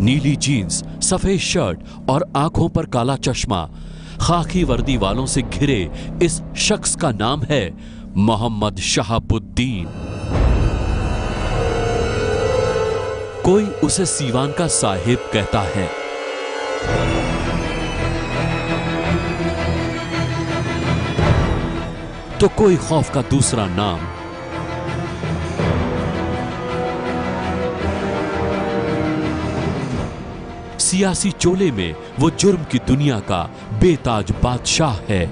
नीली जीन्स, सफेद शर्ट और आंखों पर काला चश्मा, खाकी वर्दी वालों से घिरे इस शख्स का नाम है मोहम्मद शहाबुद्दीन। कोई उसे सीवान का साहिब कहता है, तो कोई खौफ का दूसरा नाम। सियासी चोले में वो जुर्म की दुनिया का बेताज बादशाह है।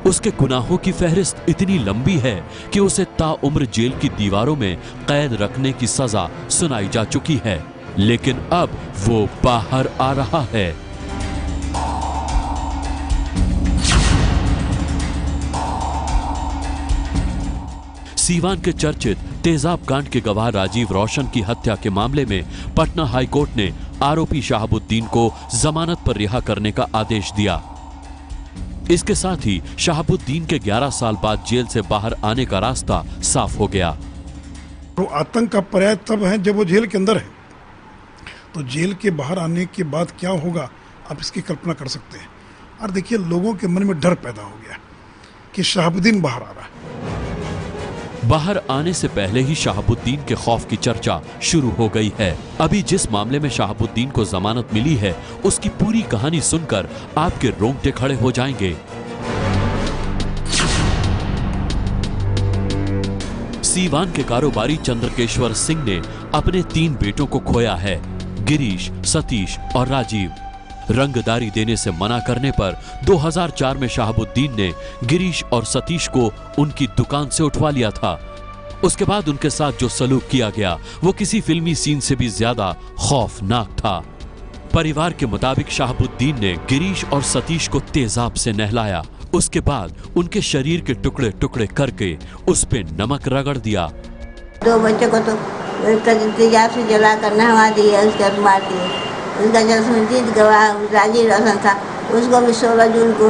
उसके गुनाहों की फहरिस्त इतनी लंबी है कि उसे ताउम्र जेल की दीवारों में कैद रखने की सजा सुनाई जा चुकी है, लेकिन अब वो बाहर आ रहा है। सीवान के चर्चित तेजाब कांड के गवाह राजीव रोशन की हत्या के मामले में पटना हाई कोर्ट ने आरोपी शहाबुद्दीन को जमानत पर रिहा करने का आदेश दिया। इसके साथ ही शहाबुद्दीन के 11 साल बाद जेल से बाहर आने का रास्ता साफ हो गया। तो आतंक का पर्याय तब है जब वो जेल के अंदर है, तो जेल के बाहर आने के बाद क्या होगा आप इसकी कल्पना कर सकते हैं। और देखिए, लोगों के मन में डर पैदा हो गया कि शहाबुद्दीन बाहर आ रहा है। बाहर आने से पहले ही शहाबुद्दीन के खौफ की चर्चा शुरू हो गई है। अभी जिस मामले में शहाबुद्दीन को जमानत मिली है, उसकी पूरी कहानी सुनकर आपके रोंगटे खड़े हो जाएंगे। सीवान के कारोबारी चंद्रकेश्वर सिंह ने अपने 3 बेटों को खोया है, गिरीश, सतीश और राजीव। रंगदारी देने से मना करने पर 2004 में शहाबुद्दीन ने गिरीश और सतीश को उनकी दुकान से उठवा लिया था। उसके बाद उनके साथ जो सलूक किया गया वो किसी फिल्मी सीन से भी ज्यादा खौफनाक था। परिवार के मुताबिक शहाबुद्दीन ने गिरीश और सतीश को तेजाब से नहलाया, उसके बाद उनके शरीर के टुकड़े टुकड़े करके उस पे नमक रगड़ दिया। 2 बच्चों को तो तेजाब से जला कर नहवा दिया, उसके बाद मार दिया। उसका जसमजीत गवाह राजीव रोशन था, उसको भी 16 जून को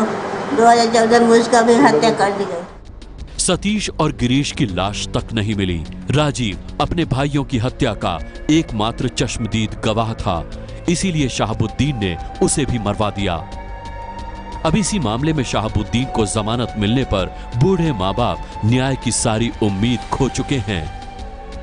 2014 में उसका भी हत्या कर दी गई। सतीश और गिरीश की लाश तक नहीं मिली। राजीव अपने भाइयों की हत्या का एकमात्र चश्मदीद गवाह था, इसीलिए शहाबुद्दीन ने उसे भी मरवा दिया। अब इसी मामले में शहाबुद्दीन को जमानत मिलने पर बूढ़े माँ बाप न्याय की सारी उम्मीद खो चुके हैं।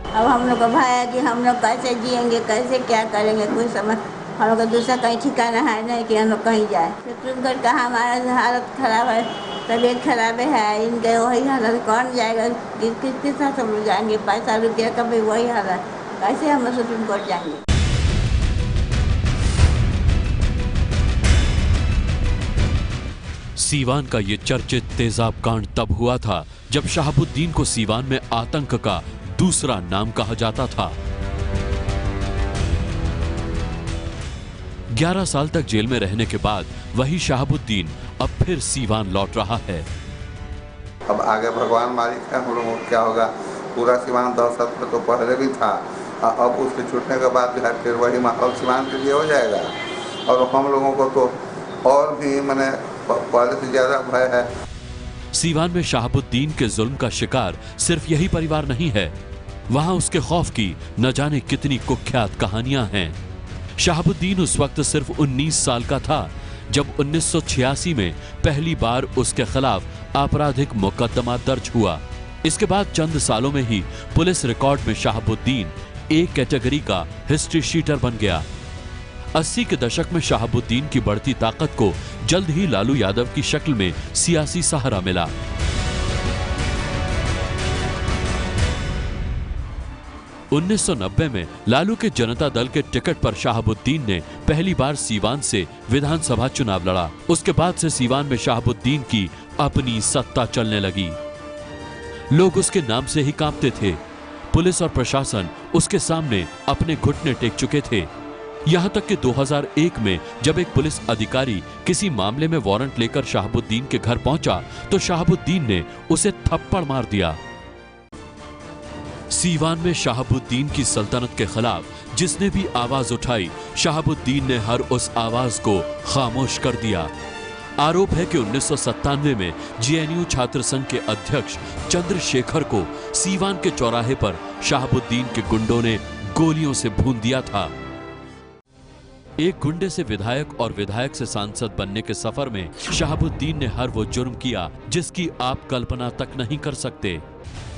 अब हम लोग का भय है कि हम लोग कैसे जिएंगे, कैसे क्या करेंगे, कोई समझ हम लोग का दूसरा कहीं ठिकाना है नहीं कि हम लोग कहीं जाए। सुप्रीम कोर्ट का हमारा हालत खराब है, तबीयत खराब है, इनके वही हालत, कौन जाएगा, किसके साथ हम लोग जाएंगे, पैसा रुपया का भी वही हालत, कैसे हम सुप्रीम कोर्ट जाएंगे। सीवान का ये चर्चित तेजाब कांड तब हुआ था जब शहाबुद्दीन को सीवान में आतंक का दूसरा नाम कहा जाता था। 11 साल तक जेल में रहने के बाद वही शहाबुद्दीन अब फिर सीवान लौट रहा है। अब आगे भगवान मालिक है, हम लोगों को क्या होगा। पूरा सीवान दहशत में तो पहले भी था, अब उसके छूटने के बाद जो है फिर वही माहौल सीवान के लिए हो जाएगा। और हम लोगों को तो और भी मैंने पहले से ज्यादा भय है। सीवान में शहाबुद्दीन के जुल्म का शिकार सिर्फ यही परिवार नहीं है, वहां उसके खौफ की न जाने कितनी कुख्यात कहानियां हैं। शहाबुद्दीन उस वक्त सिर्फ 19 साल का था जब 1986 में पहली बार उसके खिलाफ आपराधिक मुकदमा दर्ज हुआ। इसके बाद चंद सालों में ही पुलिस रिकॉर्ड में शहाबुद्दीन एक कैटेगरी का हिस्ट्री शीटर बन गया। 80 के दशक में शहाबुद्दीन की बढ़ती ताकत को जल्द ही लालू यादव की शक्ल में सियासी सहारा मिला। उन्नीस सौ 1990 में लालू के जनता दल के टिकट पर शहाबुद्दीन ने पहली बार सीवान से विधानसभा चुनाव लड़ा। उसके बाद से सीवान में शहाबुद्दीन की अपनी सत्ता चलने लगी। लोग उसके नाम से ही कांपते थे। पुलिस और प्रशासन उसके सामने अपने घुटने टेक चुके थे। यहां तक कि 2001 में जब एक पुलिस अधिकारी किसी मामले में वारंट लेकर शहाबुद्दीन के घर पहुंचा तो शहाबुद्दीन ने उसे थप्पड़ मार दिया। सीवान में शहाबुद्दीन की सल्तनत के खिलाफ जिसने भी आवाज उठाई, शहाबुद्दीन ने हर उस आवाज को खामोश कर दिया। आरोप है कि 1997 में जेएनयू छात्र संघ के अध्यक्ष चंद्रशेखर को सीवान के चौराहे पर शहाबुद्दीन के गुंडों ने गोलियों से भून दिया था। एक गुंडे से विधायक और विधायक से सांसद बनने के सफर में शहाबुद्दीन ने हर वो जुर्म किया जिसकी आप कल्पना तक नहीं कर सकते।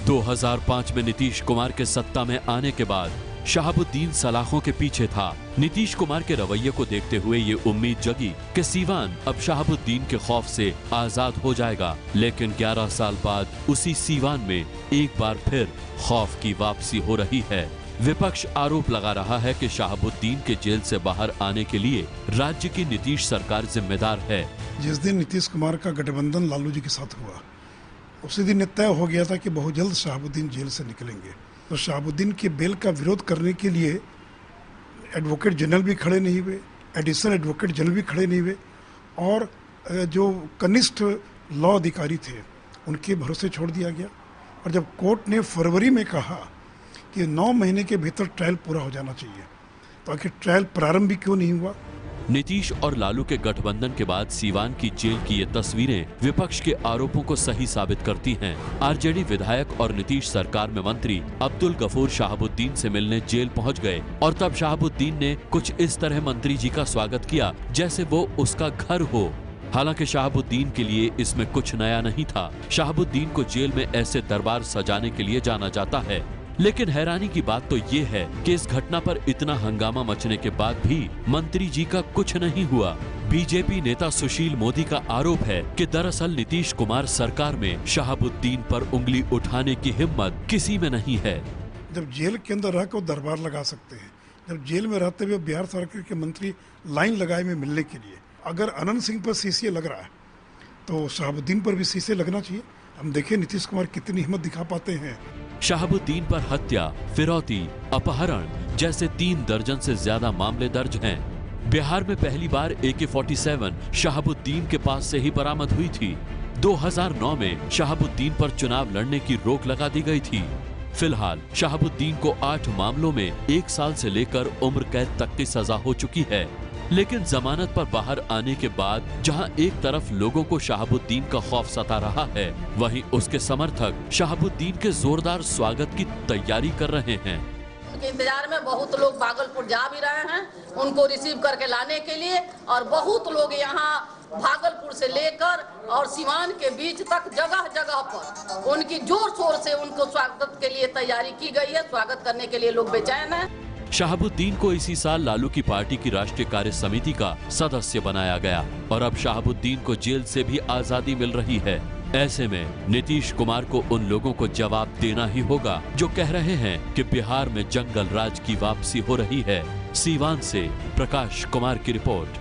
2005 में नीतीश कुमार के सत्ता में आने के बाद शहाबुद्दीन सलाखों के पीछे था। नीतीश कुमार के रवैये को देखते हुए ये उम्मीद जगी कि सीवान अब शहाबुद्दीन के खौफ से आजाद हो जाएगा, लेकिन 11 साल बाद उसी सीवान में एक बार फिर खौफ की वापसी हो रही है। विपक्ष आरोप लगा रहा है कि शहाबुद्दीन के जेल से बाहर आने के लिए राज्य की नीतीश सरकार जिम्मेदार है। जिस दिन नीतीश कुमार का गठबंधन लालू जी के साथ हुआ, उसी दिन तय हो गया था कि बहुत जल्द शहाबुद्दीन जेल से निकलेंगे। तो शहाबुद्दीन के बेल का विरोध करने के लिए एडवोकेट जनरल भी खड़े नहीं हुए, एडिशनल एडवोकेट जनरल भी खड़े नहीं हुए, और जो कनिष्ठ लॉ अधिकारी थे उनके भरोसे छोड़ दिया गया। और जब कोर्ट ने फरवरी में कहा कि 9 महीने के भीतर ट्रायल पूरा हो जाना चाहिए, तो आखिर ट्रायल प्रारंभ भी क्यों नहीं हुआ? नीतीश और लालू के गठबंधन के बाद सीवान की जेल की ये तस्वीरें विपक्ष के आरोपों को सही साबित करती हैं। आरजेडी विधायक और नीतीश सरकार में मंत्री अब्दुल गफूर शहाबुद्दीन से मिलने जेल पहुंच गए और तब शहाबुद्दीन ने कुछ इस तरह मंत्री जी का स्वागत किया जैसे वो उसका घर हो। हालांकि शहाबुद्दीन के लिए इसमें कुछ नया नहीं था। शहाबुद्दीन को जेल में ऐसे दरबार सजाने के लिए जाना जाता है। लेकिन हैरानी की बात तो ये है कि इस घटना पर इतना हंगामा मचने के बाद भी मंत्री जी का कुछ नहीं हुआ। बीजेपी नेता सुशील मोदी का आरोप है कि दरअसल नीतीश कुमार सरकार में शहाबुद्दीन पर उंगली उठाने की हिम्मत किसी में नहीं है। जब जेल के अंदर रहकर वो दरबार लगा सकते हैं, जब जेल में रहते हुए बिहार सरकार के मंत्री लाइन लगाए में मिलने के लिए, अगर अनंत सिंह पर सीसीए लग रहा है तो शहाबुद्दीन पर भी सीसीए लगना चाहिए। हम देखें नीतीश कुमार कितनी हिम्मत दिखा पाते हैं। शहाबुद्दीन पर हत्या, फिरौती, अपहरण जैसे 3 दर्जन से ज्यादा मामले दर्ज हैं। बिहार में पहली बार AK-47 शहाबुद्दीन के पास से ही बरामद हुई थी। 2009 में शहाबुद्दीन पर चुनाव लड़ने की रोक लगा दी गई थी। फिलहाल शहाबुद्दीन को 8 मामलों में 1 साल से लेकर उम्र कैद तक की सजा हो चुकी है। लेकिन जमानत पर बाहर आने के बाद जहां एक तरफ लोगों को शहाबुद्दीन का खौफ सता रहा है, वहीं उसके समर्थक शहाबुद्दीन के जोरदार स्वागत की तैयारी कर रहे हैं। उनके इंतजार में बहुत लोग भागलपुर जा भी रहे हैं उनको रिसीव करके लाने के लिए, और बहुत लोग यहाँ भागलपुर से लेकर और सीवान के बीच तक जगह जगह पर उनकी जोर शोर से उनको स्वागत के लिए तैयारी की गई है। स्वागत करने के लिए लोग बेचैन हैं। शहाबुद्दीन को इसी साल लालू की पार्टी की राष्ट्रीय कार्य समिति का सदस्य बनाया गया और अब शहाबुद्दीन को जेल से भी आजादी मिल रही है। ऐसे में नीतीश कुमार को उन लोगों को जवाब देना ही होगा जो कह रहे हैं कि बिहार में जंगल राज की वापसी हो रही है। सीवान से प्रकाश कुमार की रिपोर्ट।